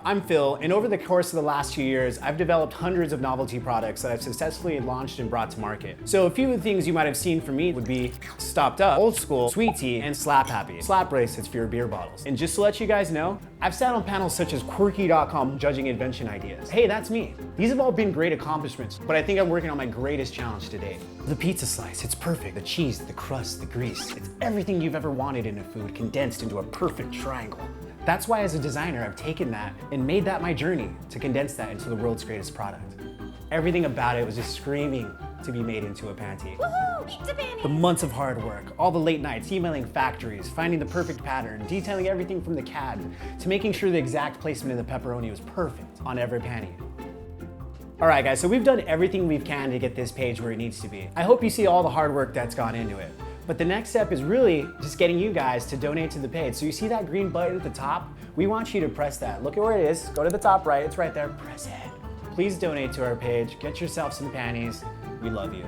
I'm Phil, and over the course of the last few years, I've developed hundreds of novelty products that I've successfully launched and brought to market. So a few of the things you might have seen from me would be Stopped Up, Old School, Sweet Tea, and Slap Happy, slap bracelets for your beer bottles. And just to let you guys know, I've sat on panels such as qqriq.com judging invention ideas. Hey, that's me. These have all been great accomplishments, but I think I'm working on my greatest challenge to date. The pizza slice, it's perfect. The cheese, the crust, the grease, it's everything you've ever wanted in a food condensed into a perfect triangle. That's why as a designer, I've taken that and made that my journey to condense that into the world's greatest product. Everything about it was just screaming to be made into a panty. Woohoo! Pizza panties! The months of hard work, all the late nights emailing factories, finding the perfect pattern, detailing everything from the CAD to making sure the exact placement of the pepperoni was perfect on every panty. All right guys, so we've done everything we can to get this page where it needs to be. I hope you see all the hard work that's gone into it. But the next step is really just getting you guys to donate to the page. So you see that green button at the top? We want you to press that. Look at where it is, go to the top right, it's right there, press it. Please donate to our page, get yourself some panties, we love you.